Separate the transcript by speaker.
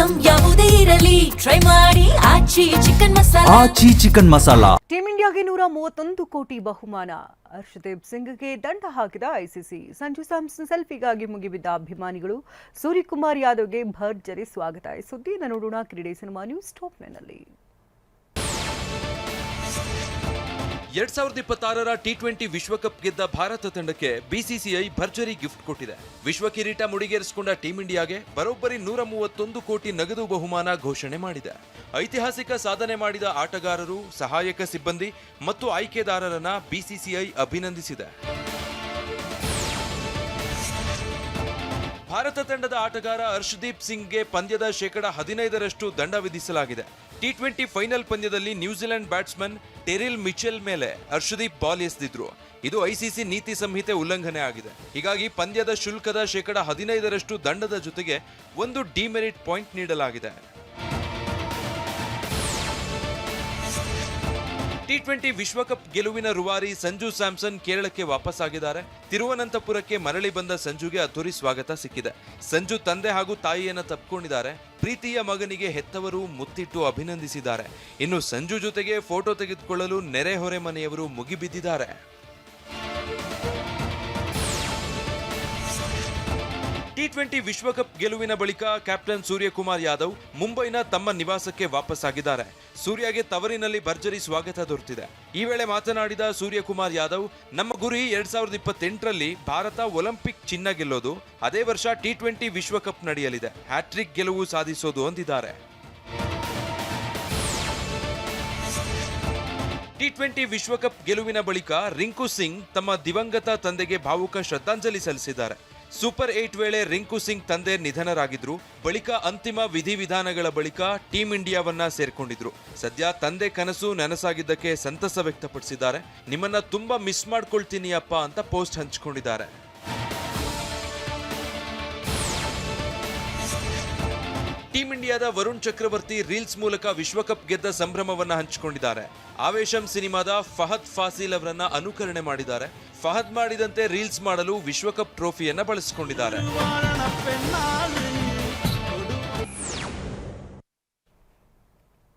Speaker 1: Item ಯಾವುದೇ ಇರಲಿ try ಮಾಡಿ ಆಚಿ ಚಿಕನ್ ಮಸಾಲಾ.
Speaker 2: ಆಚಿ ಚಿಕನ್ ಮಸಾಲಾ.
Speaker 3: ಟೀಮ್ ಇಂಡಿಯಾಗೆ 131 ಕೋಟಿ ಬಹುಮಾನ. ಹರ್ಷದೀಪ್ ಸಿಂಗ್ಗೆ ದಂಡ ಹಾಕಿದ ಐಸಿಸಿ. ಸಂಜು ಸ್ಯಾಮ್ಸನ್ ಸೆಲ್ಫಿಗಾಗಿ ಮುಗಿಬಿದ್ದ ಅಭಿಮಾನಿಗಳು. ಸೂರ್ಯಕುಮಾರ್ ಯಾದವ್ಗೆ ಭರ್ಜರಿ ಸ್ವಾಗತ. ಈ ಸುದ್ದಿಯನ್ನು ನೋಡೋಣ ಕ್ರೀಡೆ ಸಿನಿಮಾ ನ್ಯೂಸ್ ಟಾಪ್ 9ನಲ್ಲಿ.
Speaker 4: 2026ರ ಟಿ20 ವಿಶ್ವಕಪ್ ಗೆದ್ದ ಭಾರತ ತಂಡಕ್ಕೆ ಬಿಸಿಸಿಐ ಭರ್ಜರಿ ಗಿಫ್ಟ್ ಕೊಟ್ಟಿದೆ. ವಿಶ್ವ ಕಿರೀಟ ಮುಡಿಗೇರಿಸಿಕೊಂಡ ಟೀಂ ಇಂಡಿಯಾಗೆ ಬರೋಬ್ಬರಿ 131 ಕೋಟಿ ನಗದು ಬಹುಮಾನ ಘೋಷಣೆ ಮಾಡಿದೆ. ಐತಿಹಾಸಿಕ ಸಾಧನೆ ಮಾಡಿದ ಆಟಗಾರರು, ಸಹಾಯಕ ಸಿಬ್ಬಂದಿ ಮತ್ತು ಆಯ್ಕೆದಾರರನ್ನ ಬಿಸಿಸಿಐ ಅಭಿನಂದಿಸಿದೆ. ಭಾರತ ತಂಡದ ಆಟಗಾರ ಹರ್ಷದೀಪ್ ಸಿಂಗ್ಗೆ ಪಂದ್ಯದ 15% ದಂಡ ವಿಧಿಸಲಾಗಿದೆ. ಟಿ20 ಫೈನಲ್ ಪಂದ್ಯದಲ್ಲಿ ನ್ಯೂಜಿಲೆಂಡ್ ಬ್ಯಾಟ್ಸ್ಮನ್ ಟೆರಿಲ್ ಮಿಚೆಲ್ ಮೇಲೆ ಹರ್ಷದೀಪ್ ಬಾಲ್ ಎಸೆದಿದ್ರು. ಇದು ಐಸಿಸಿ ನೀತಿ ಸಂಹಿತೆ ಉಲ್ಲಂಘನೆ ಆಗಿದೆ. ಹೀಗಾಗಿ ಪಂದ್ಯದ ಶುಲ್ಕದ 15% ದಂಡದ ಜೊತೆಗೆ ಒಂದು ಡಿಮೆರಿಟ್ ಪಾಯಿಂಟ್ ನೀಡಲಾಗಿದೆ. ಟಿ20 ವಿಶ್ವಕಪ್ ಗೆಲುವಿನ ರೂವಾರಿ ಸಂಜು ಸ್ಯಾಮ್ಸನ್ ಕೇರಳಕ್ಕೆ ವಾಪಸ್ ಆಗಿದ್ದಾರೆ. ತಿರುವನಂತಪುರಕ್ಕೆ ಮರಳಿ ಬಂದ ಸಂಜುಗೆ ಅದ್ದೂರಿ ಸ್ವಾಗತ ಸಿಕ್ಕಿದೆ. ಸಂಜು ತಂದೆ ಹಾಗೂ ತಾಯಿಯನ್ನ ತಪ್ಪಿಕೊಂಡಿದ್ದಾರೆ. ಪ್ರೀತಿಯ ಮಗನಿಗೆ ಹೆತ್ತವರು ಮುತ್ತಿಟ್ಟು ಅಭಿನಂದಿಸಿದ್ದಾರೆ. ಇನ್ನು ಸಂಜು ಜೊತೆಗೆ ಫೋಟೋ ತೆಗೆದುಕೊಳ್ಳಲು ನೆರೆಹೊರೆ ಮನೆಯವರು ಮುಗಿಬಿದ್ದಿದ್ದಾರೆ. ಟಿ20 ವಿಶ್ವಕಪ್ ಗೆಲುವಿನ ಬಳಿಕ ಕ್ಯಾಪ್ಟನ್ ಸೂರ್ಯಕುಮಾರ್ ಯಾದವ್ ಮುಂಬೈನ ತಮ್ಮ ನಿವಾಸಕ್ಕೆ ವಾಪಸ್ ಆಗಿದ್ದಾರೆ. ಸೂರ್ಯಗೆ ತವರಿನಲ್ಲಿ ಭರ್ಜರಿ ಸ್ವಾಗತ ದೊರೆತಿದೆ. ಈ ವೇಳೆ ಮಾತನಾಡಿದ ಸೂರ್ಯಕುಮಾರ್ ಯಾದವ್, ನಮ್ಮ ಗುರಿ 2028ರಲ್ಲಿ ಭಾರತ ಒಲಿಂಪಿಕ್ ಚಿನ್ನ ಗೆಲ್ಲೋದು. ಅದೇ ವರ್ಷ ಟಿ20 ವಿಶ್ವಕಪ್ ನಡೆಯಲಿದೆ. ಹ್ಯಾಟ್ರಿಕ್ ಗೆಲುವು ಸಾಧಿಸೋದು ಅಂದಿದ್ದಾರೆ. ಟಿ20 ವಿಶ್ವಕಪ್ ಗೆಲುವಿನ ಬಳಿಕ ರಿಂಕು ಸಿಂಗ್ ತಮ್ಮ ದಿವಂಗತ ತಂದೆಗೆ ಭಾವುಕ ಶ್ರದ್ಧಾಂಜಲಿ ಸಲ್ಲಿಸಿದ್ದಾರೆ. ಸೂಪರ್ 8 ವೇಳೆ ರಿಂಕು ಸಿಂಗ್ ತಂದೆ ನಿಧನರಾಗಿದ್ರು. ಬಳಿಕ ಅಂತಿಮ ವಿಧಿವಿಧಾನಗಳ ಬಳಿಕ ಟೀಂ ಇಂಡಿಯಾವನ್ನ ಸೇರ್ಕೊಂಡಿದ್ರು. ಸದ್ಯ ತಂದೆ ಕನಸು ನನಸಾಗಿದ್ದಕ್ಕೆ ಸಂತಸ ವ್ಯಕ್ತಪಡಿಸಿದ್ದಾರೆ. ನಿಮ್ಮನ್ನ ತುಂಬಾ ಮಿಸ್ ಮಾಡ್ಕೊಳ್ತೀನಿ ಅಪ್ಪ ಅಂತ ಪೋಸ್ಟ್ ಹಂಚಿಕೊಂಡಿದ್ದಾರೆ. ಟೀಂ ಇಂಡಿಯಾದ ವರುಣ್ ಚಕ್ರವರ್ತಿ ರೀಲ್ಸ್ ಮೂಲಕ ವಿಶ್ವಕಪ್ ಗೆದ್ದ ಸಂಭ್ರಮವನ್ನ ಹಂಚಿಕೊಂಡಿದ್ದಾರೆ. ಆವೇಶಂ ಸಿನಿಮಾದ ಫಹದ್ ಫಾಸಿಲ್ ಅವರನ್ನ ಅನುಕರಣೆ ಮಾಡಿದ್ದಾರೆ. ಫಹದ್ ಮಾಡಿದಂತೆ ರೀಲ್ಸ್ ಮಾಡಲು ವಿಶ್ವಕಪ್ ಟ್ರೋಫಿಯನ್ನ ಬಳಸಿಕೊಂಡಿದ್ದಾರೆ.